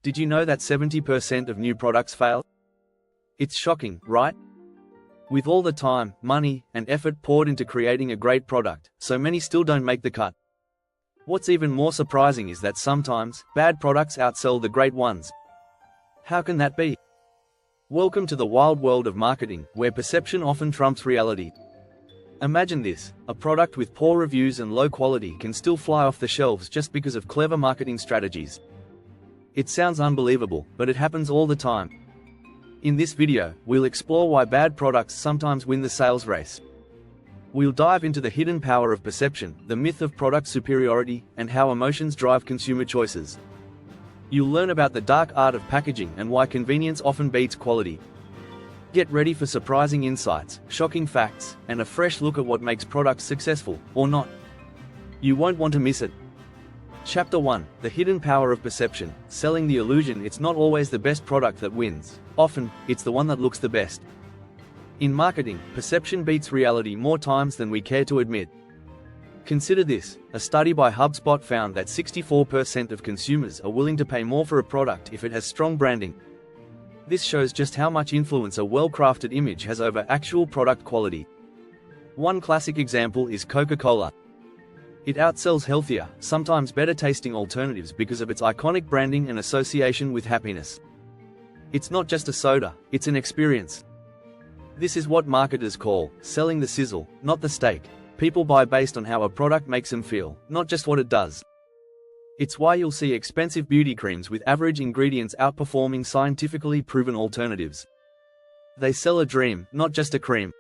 Did you know that 70% of new products fail? It's shocking, right? With all the time, money, and effort poured into creating a great product, so many still don't make the cut. What's even more surprising is that sometimes, bad products outsell the great ones. How can that be? Welcome to the wild world of marketing, where perception often trumps reality. Imagine this: a product with poor reviews and low quality can still fly off the shelves just because of clever marketing strategies. It sounds unbelievable, but it happens all the time. In this video, we'll explore why bad products sometimes win the sales race. We'll dive into the hidden power of perception, the myth of product superiority, and how emotions drive consumer choices. You'll learn about the dark art of packaging and why convenience often beats quality. Get ready for surprising insights, shocking facts, and a fresh look at what makes products successful, or not. You won't want to miss it. Chapter 1: The Hidden Power of Perception, selling the illusion it's not always the best product that wins. Often, it's the one that looks the best. In marketing, perception beats reality more times than we care to admit. Consider this: a study by HubSpot found that 64% of consumers are willing to pay more for a product if it has strong branding. This shows just how much influence a well-crafted image has over actual product quality. One classic example is Coca-Cola. It outsells healthier, sometimes better tasting alternatives because of its iconic branding and association with happiness. It's not just a soda, it's an experience. This is what marketers call selling the sizzle, not the steak. People buy based on how a product makes them feel, not just what it does. It's why you'll see expensive beauty creams with average ingredients outperforming scientifically proven alternatives. They sell a dream, not just a cream.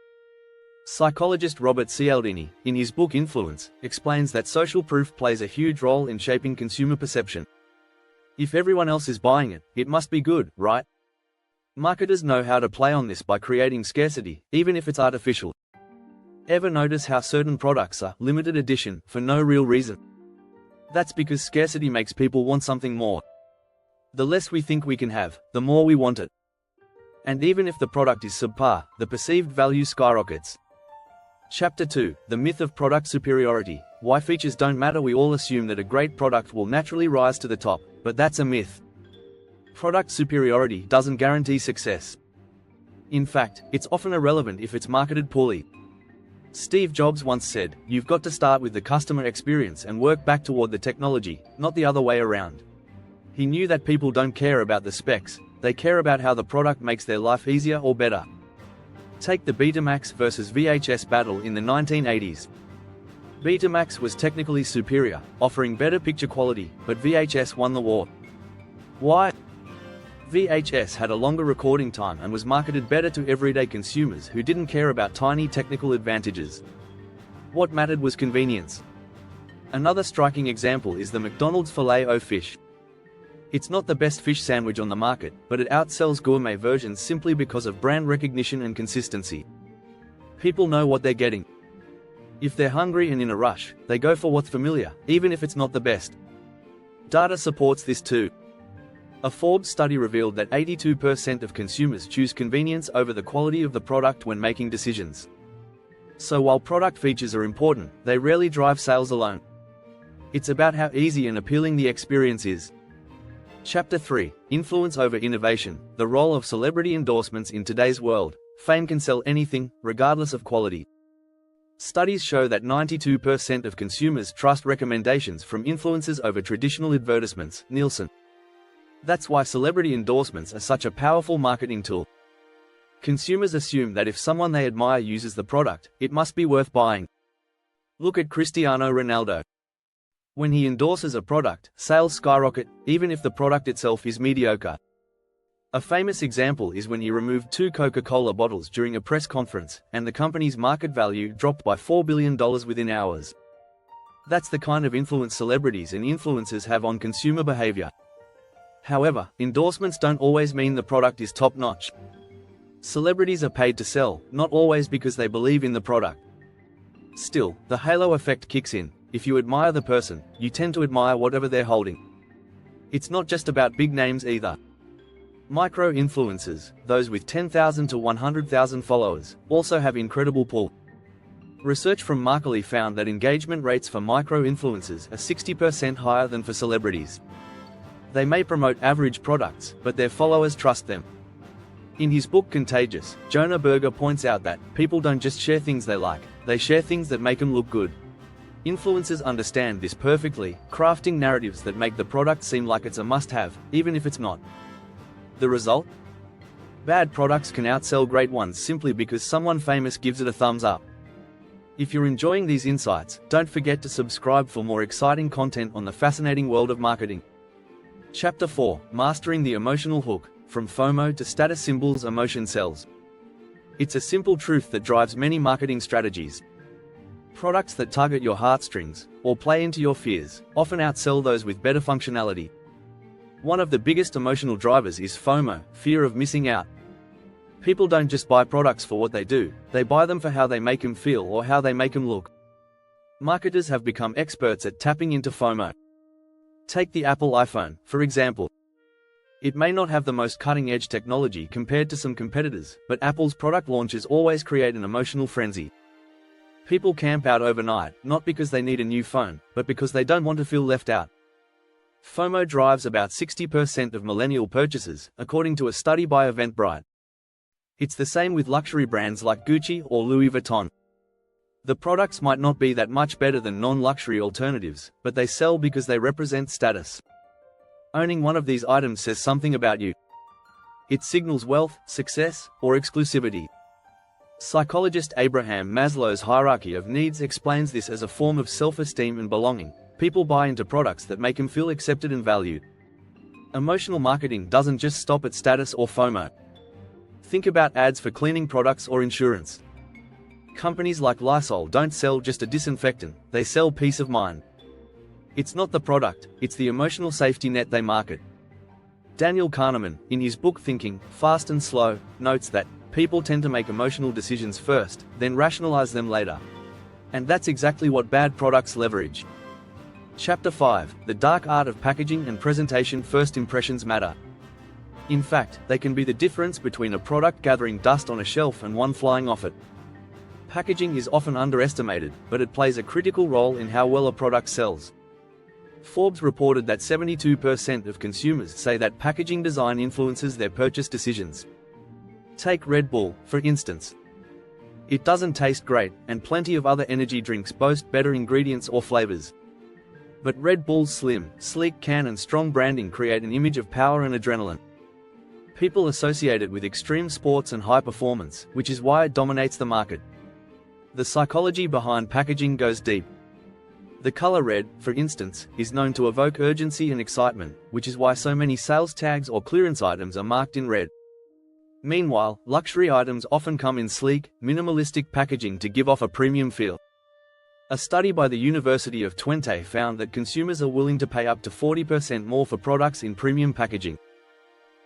Psychologist Robert Cialdini, in his book Influence, explains that social proof plays a huge role in shaping consumer perception. If everyone else is buying it, it must be good, right? Marketers know how to play on this by creating scarcity, even if it's artificial. Ever notice how certain products are limited edition for no real reason? That's because scarcity makes people want something more. The less we think we can have, the more we want it. And even if the product is subpar, the perceived value skyrockets. Chapter 2: The Myth of Product Superiority, why features don't matter. We all assume that a great product will naturally rise to the top, but that's a myth. Product superiority doesn't guarantee success. In fact, it's often irrelevant if it's marketed poorly. Steve Jobs once said, "You've got to start with the customer experience and work back toward the technology, not the other way around." He knew that people don't care about the specs, they care about how the product makes their life easier or better. Take the Betamax versus VHS battle in the 1980s. Betamax was technically superior, offering better picture quality, but VHS won the war. Why? VHS had a longer recording time and was marketed better to everyday consumers who didn't care about tiny technical advantages. What mattered was convenience. Another striking example is the McDonald's Filet-O-Fish. It's not the best fish sandwich on the market, but it outsells gourmet versions simply because of brand recognition and consistency. People know what they're getting. If they're hungry and in a rush, they go for what's familiar, even if it's not the best. Data supports this too. A Forbes study revealed that 82% of consumers choose convenience over the quality of the product when making decisions. So while product features are important, they rarely drive sales alone. It's about how easy and appealing the experience is. Chapter 3: Influence over Innovation, the role of celebrity endorsements in today's world. Fame can sell anything, regardless of quality. Studies show that 92% of consumers trust recommendations from influencers over traditional advertisements, Nielsen. That's why celebrity endorsements are such a powerful marketing tool. Consumers assume that if someone they admire uses the product, it must be worth buying. Look at Cristiano Ronaldo. When he endorses a product, sales skyrocket, even if the product itself is mediocre. A famous example is when he removed 2 Coca-Cola bottles during a press conference, and the company's market value dropped by $4 billion within hours. That's the kind of influence celebrities and influencers have on consumer behavior. However, endorsements don't always mean the product is top-notch. Celebrities are paid to sell, not always because they believe in the product. Still, the halo effect kicks in. If you admire the person, you tend to admire whatever they're holding. It's not just about big names either. Micro-influencers, those with 10,000 to 100,000 followers, also have incredible pull. Research from Markley found that engagement rates for micro-influencers are 60% higher than for celebrities. They may promote average products, but their followers trust them. In his book Contagious, Jonah Berger points out that people don't just share things they like, they share things that make them look good. Influencers understand this perfectly, crafting narratives that make the product seem like it's a must-have, even if it's not. The result? Bad products can outsell great ones simply because someone famous gives it a thumbs up. If you're enjoying these insights, don't forget to subscribe for more exciting content on the fascinating world of marketing. Chapter 4: Mastering the Emotional Hook. From FOMO to status symbols, emotion sells. It's a simple truth that drives many marketing strategies. Products that target your heartstrings, or play into your fears, often outsell those with better functionality. One of the biggest emotional drivers is FOMO, fear of missing out. People don't just buy products for what they do, they buy them for how they make them feel or how they make them look. Marketers have become experts at tapping into FOMO. Take the Apple iPhone, for example. It may not have the most cutting-edge technology compared to some competitors, but Apple's product launches always create an emotional frenzy. People camp out overnight, not because they need a new phone, but because they don't want to feel left out. FOMO drives about 60% of millennial purchases, according to a study by Eventbrite. It's the same with luxury brands like Gucci or Louis Vuitton. The products might not be that much better than non-luxury alternatives, but they sell because they represent status. Owning one of these items says something about you. It signals wealth, success, or exclusivity. Psychologist Abraham Maslow's hierarchy of needs explains this as a form of self-esteem and belonging. People buy into products that make them feel accepted and valued. Emotional marketing doesn't just stop at status or FOMO. Think about ads for cleaning products or insurance. Companies like Lysol don't sell just a disinfectant, they sell peace of mind. It's not the product, it's the emotional safety net they market. Daniel Kahneman, in his book Thinking, Fast and Slow, notes that people tend to make emotional decisions first, then rationalize them later. And that's exactly what bad products leverage. Chapter 5: The Dark Art of Packaging and Presentation. First impressions matter. In fact, they can be the difference between a product gathering dust on a shelf and one flying off it. Packaging is often underestimated, but it plays a critical role in how well a product sells. Forbes reported that 72% of consumers say that packaging design influences their purchase decisions. Take Red Bull, for instance. It doesn't taste great, and plenty of other energy drinks boast better ingredients or flavors. But Red Bull's slim, sleek can and strong branding create an image of power and adrenaline. People associate it with extreme sports and high performance, which is why it dominates the market. The psychology behind packaging goes deep. The color red, for instance, is known to evoke urgency and excitement, which is why so many sales tags or clearance items are marked in red. Meanwhile, luxury items often come in sleek, minimalistic packaging to give off a premium feel. A study by the University of Twente found that consumers are willing to pay up to 40% more for products in premium packaging.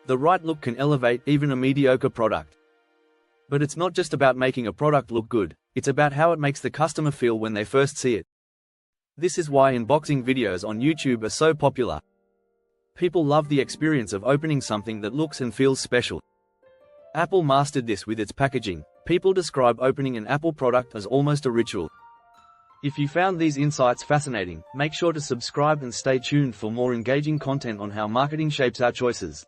The right look can elevate even a mediocre product. But it's not just about making a product look good, it's about how it makes the customer feel when they first see it. This is why unboxing videos on YouTube are so popular. People love the experience of opening something that looks and feels special. Apple mastered this with its packaging. People describe opening an Apple product as almost a ritual. If you found these insights fascinating, make sure to subscribe and stay tuned for more engaging content on how marketing shapes our choices.